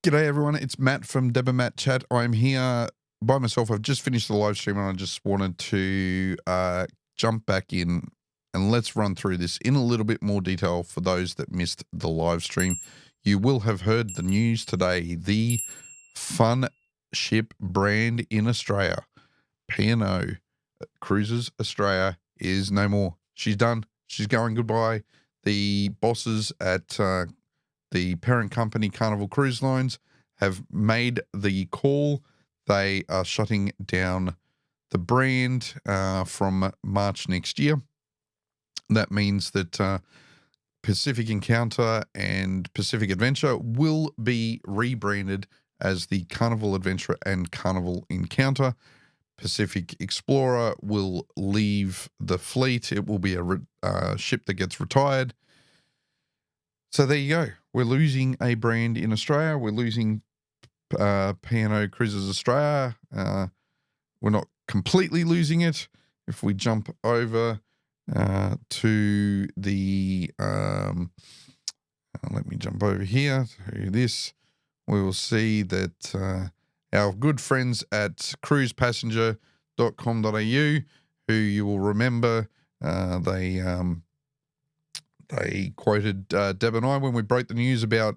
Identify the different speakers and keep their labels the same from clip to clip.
Speaker 1: G'day everyone, it's Matt from Deb Matt Chat. I'm here by myself. I've just finished the live stream and I just wanted to jump back in and let's run through this in a little bit more detail for those that missed the live stream. You will have heard the news today. The fun ship brand in Australia, P&O Cruises Australia, is no more. She's done. She's going goodbye. The bosses at the parent company, Carnival Cruise Lines, have made the call. They are shutting down the brand from March next year. That means that Pacific Encounter and Pacific Adventure will be rebranded as the Carnival Adventure and Carnival Encounter. Pacific Explorer will leave the fleet. It will be a ship that gets retired. So there you go. We're losing a brand in Australia. We're losing P&O Cruises Australia. We're not completely losing it. If we jump over to the, let me jump over here to this, we will see that our good friends at cruisepassenger.com.au, who you will remember, they quoted Deb and I when we broke the news about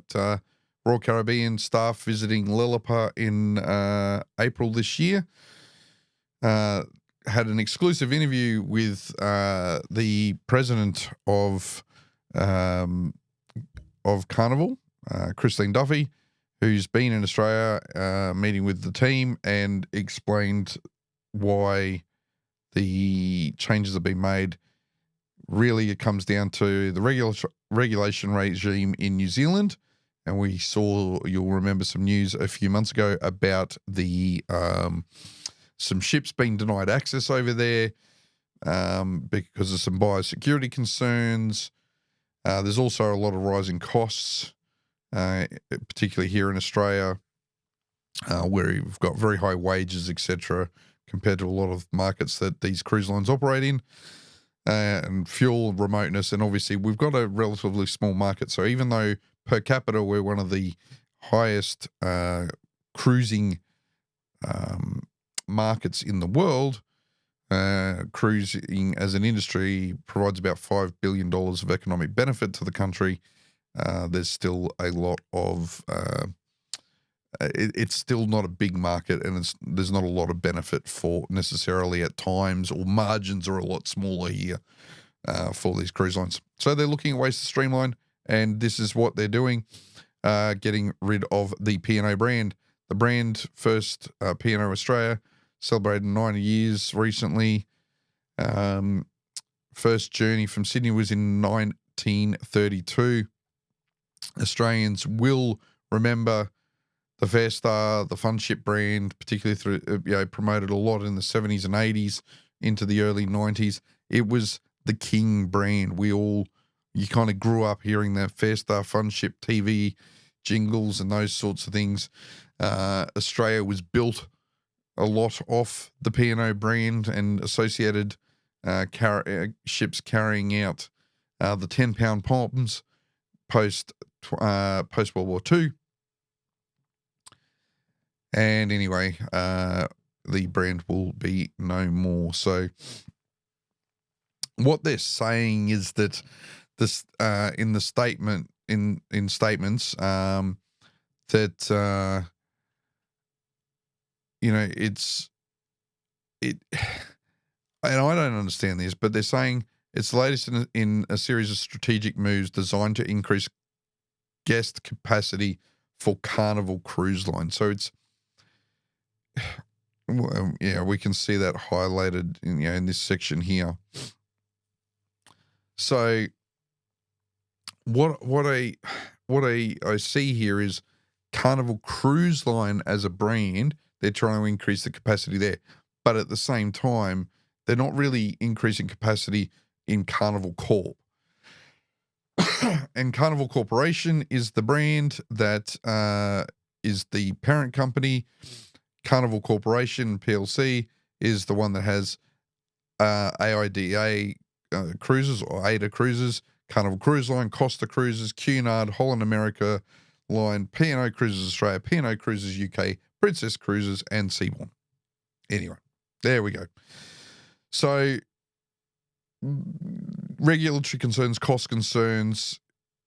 Speaker 1: Royal Caribbean staff visiting Lilliput in April this year. Had an exclusive interview with the president of Carnival, Christine Duffy, who's been in Australia meeting with the team and explained why the changes have been made. Really, it comes down to the regulation regime in New Zealand. And we saw, you'll remember some news a few months ago about the some ships being denied access over there because of some biosecurity concerns. There's also a lot of rising costs, particularly here in Australia, where we've got very high wages, etc., compared to a lot of markets that these cruise lines operate in. And fuel, remoteness, and obviously we've got a relatively small market. So even though per capita we're one of the highest cruising markets in the world, cruising as an industry provides about $5 billion of economic benefit to the country. There's still a lot of it's still not a big market, and there's not a lot of benefit for necessarily at times, or margins are a lot smaller here for these cruise lines. So they're looking at ways to streamline, and this is what they're doing, getting rid of the P&O brand. The brand first, P&O Australia, celebrated 90 years recently. First journey from Sydney was in 1932. Australians will remember the Fairstar, the Fun Ship brand, particularly through, promoted a lot in the 70s and 80s into the early 90s. It was the king brand. You kind of grew up hearing the Fairstar Fun Ship TV jingles and those sorts of things. Australia was built a lot off the P&O brand and associated ships carrying out the 10-pound bombs post World War II. And anyway, the brand will be no more. So what they're saying is that this in the statement in statements that and I don't understand this, but they're saying it's the latest in a series of strategic moves designed to increase guest capacity for Carnival Cruise Line. So it's we can see that highlighted in this section here. So what I see here is Carnival Cruise Line as a brand. They're trying to increase the capacity there, but at the same time, they're not really increasing capacity in Carnival Corp. And Carnival Corporation is the brand that is the parent company. Carnival Corporation PLC is the one that has AIDA Cruises or AIDA Cruises, Carnival Cruise Line, Costa Cruises, Cunard, Holland America Line, P&O Cruises Australia, P&O Cruises UK, Princess Cruises, and Seabourn. Anyway, there we go. So, regulatory concerns, cost concerns.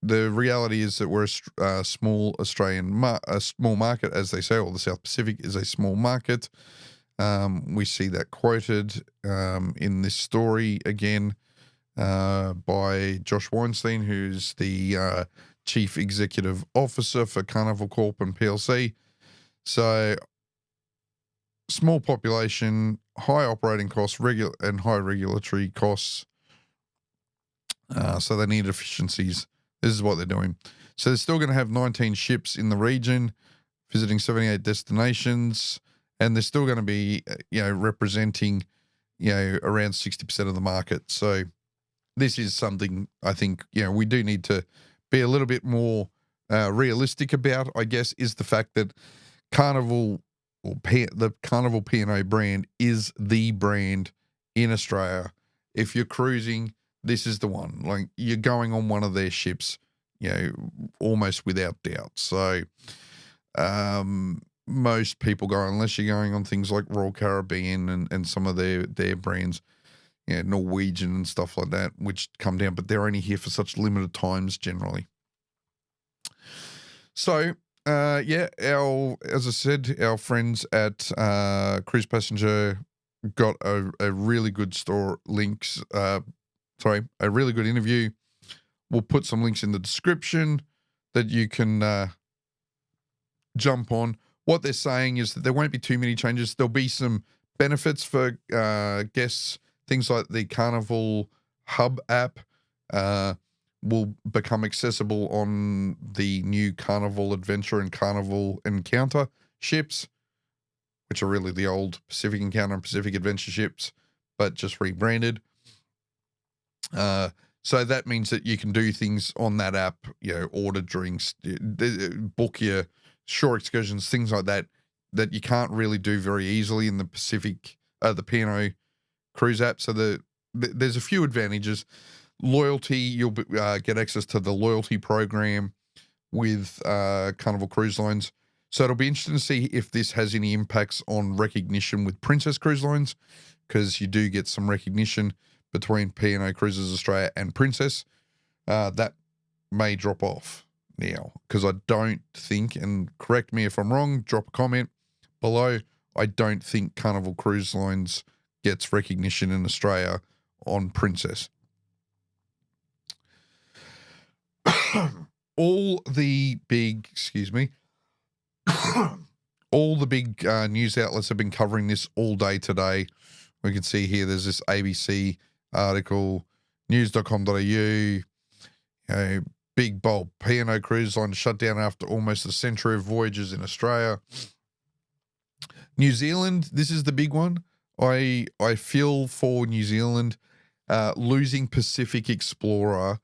Speaker 1: The reality is that we're a small a small market, as they say, or the South Pacific is a small market. We see that quoted in this story again by Josh Weinstein, who's the Chief Executive Officer for Carnival Corp and PLC. So, small population, high operating costs, and high regulatory costs. So they need efficiencies. This is what they're doing. So they're still going to have 19 ships in the region, visiting 78 destinations, and they're still going to be, representing, around 60% of the market. So this is something I think, we do need to be a little bit more realistic about, I guess, is the fact that Carnival, the Carnival P&O brand is the brand in Australia. If you're cruising, this is the one. Like, you're going on one of their ships, almost without doubt. So, most people go, unless you're going on things like Royal Caribbean and some of their brands, Norwegian and stuff like that, which come down, but they're only here for such limited times generally. So, as I said, our friends at Cruise Passenger got a really good a really good interview. We'll put some links in the description that you can jump on. What they're saying is that there won't be too many changes. There'll be some benefits for guests. Things like the Carnival Hub app will become accessible on the new Carnival Adventure and Carnival Encounter ships, which are really the old Pacific Encounter and Pacific Adventure ships, but just rebranded. So that means that you can do things on that app, order drinks, book your shore excursions, things like that you can't really do very easily in the the P&O cruise app. So there's a few advantages. Loyalty, you'll get access to the loyalty program with Carnival Cruise Lines. So it'll be interesting to see if this has any impacts on recognition with Princess Cruise Lines, because you do get some recognition between P&O Cruises Australia and Princess. That may drop off now, because I don't think, and correct me if I'm wrong, drop a comment below, I don't think Carnival Cruise Lines gets recognition in Australia on Princess. All the big news outlets have been covering this all day today. We can see here there's this ABC article, news.com.au, big bold, P&O Cruise Line shut down after almost a century of voyages in Australia. New Zealand, this is the big one. I feel for New Zealand losing Pacific Explorer.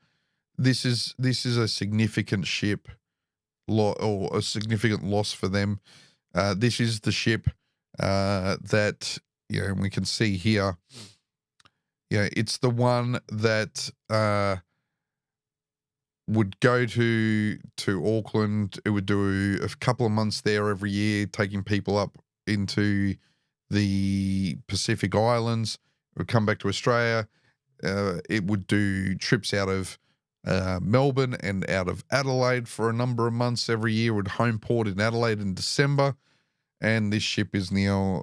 Speaker 1: This is a significant ship or a significant loss for them. This is the ship that, we can see here. It's the one that would go to Auckland. It would do a couple of months there every year, taking people up into the Pacific Islands. It would come back to Australia. It would do trips out of Melbourne and out of Adelaide for a number of months every year. It would home port in Adelaide in December, and this ship is now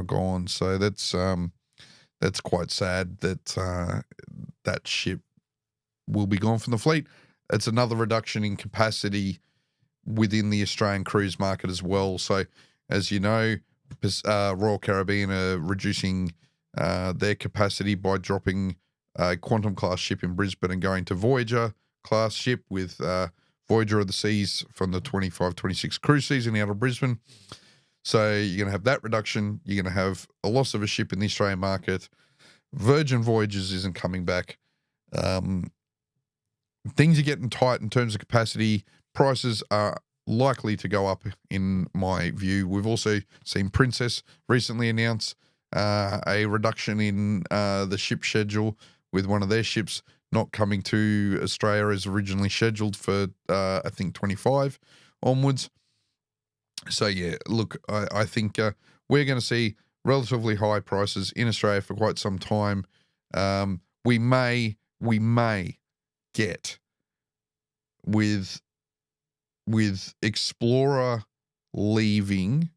Speaker 1: gone. So that's quite sad that that ship will be gone from the fleet. It's another reduction in capacity within the Australian cruise market as well. So, as you know, Royal Caribbean are reducing their capacity by dropping a Quantum class ship in Brisbane and going to Voyager class ship with Voyager of the Seas from the 25-26 cruise season out of Brisbane. So you're going to have that reduction. You're going to have a loss of a ship in the Australian market. Virgin Voyages isn't coming back. Things are getting tight in terms of capacity. Prices are likely to go up, in my view. We've also seen Princess recently announce a reduction in the ship schedule with one of their ships not coming to Australia as originally scheduled for, I think, 25 onwards. So, yeah, look, I think we're going to see relatively high prices in Australia for quite some time. We may get with Explorer leaving,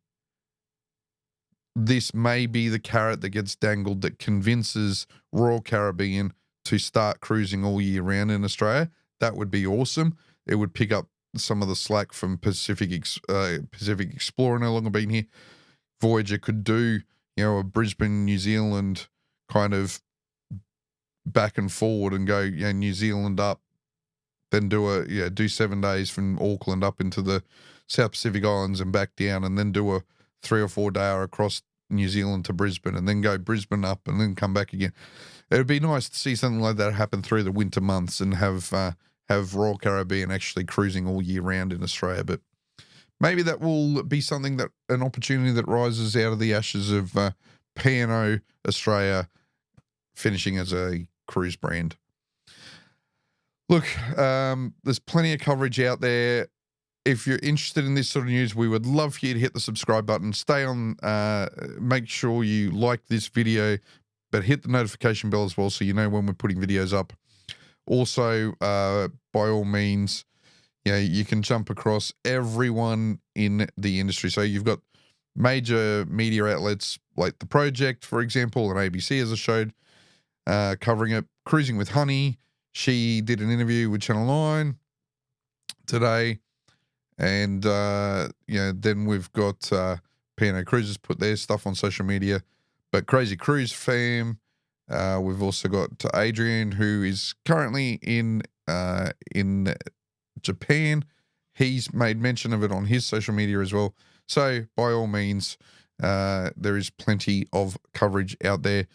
Speaker 1: this may be the carrot that gets dangled that convinces Royal Caribbean to start cruising all year round in Australia. That would be awesome. It would pick up some of the slack from Pacific Explorer no longer being here. Voyager could do, a Brisbane, New Zealand kind of back and forward and go, New Zealand up, then do 7 days from Auckland up into the South Pacific Islands and back down, and then do a 3 or 4 day across New Zealand to Brisbane, and then go Brisbane up and then come back again. It would be nice to see something like that happen through the winter months and have Royal Caribbean actually cruising all year round in Australia. But maybe that will be something an opportunity that rises out of the ashes of P&O Australia finishing as a cruise brand. Look, there's plenty of coverage out there. If you're interested in this sort of news, we would love for you to hit the subscribe button. Stay on, make sure you like this video, but hit the notification bell as well so you know when we're putting videos up. Also, by all means, you can jump across everyone in the industry. So you've got major media outlets like The Project, for example, and ABC, as I showed, covering it. Cruising with Honey, she did an interview with Channel 9 today. And, then we've got P&O Cruises put their stuff on social media. But Crazy Cruise Fam, we've also got Adrian, who is currently in Japan. He's made mention of it on his social media as well. So, by all means, there is plenty of coverage out there.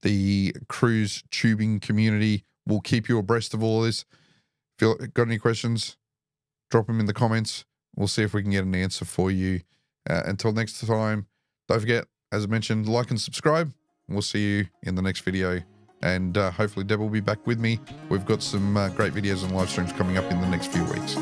Speaker 1: The cruise tubing community will keep you abreast of all of this. If you've got any questions, drop them in the comments. We'll see if we can get an answer for you. Until next time, don't forget, as I mentioned, like and subscribe. We'll see you in the next video. And hopefully Deb will be back with me. We've got some great videos and live streams coming up in the next few weeks.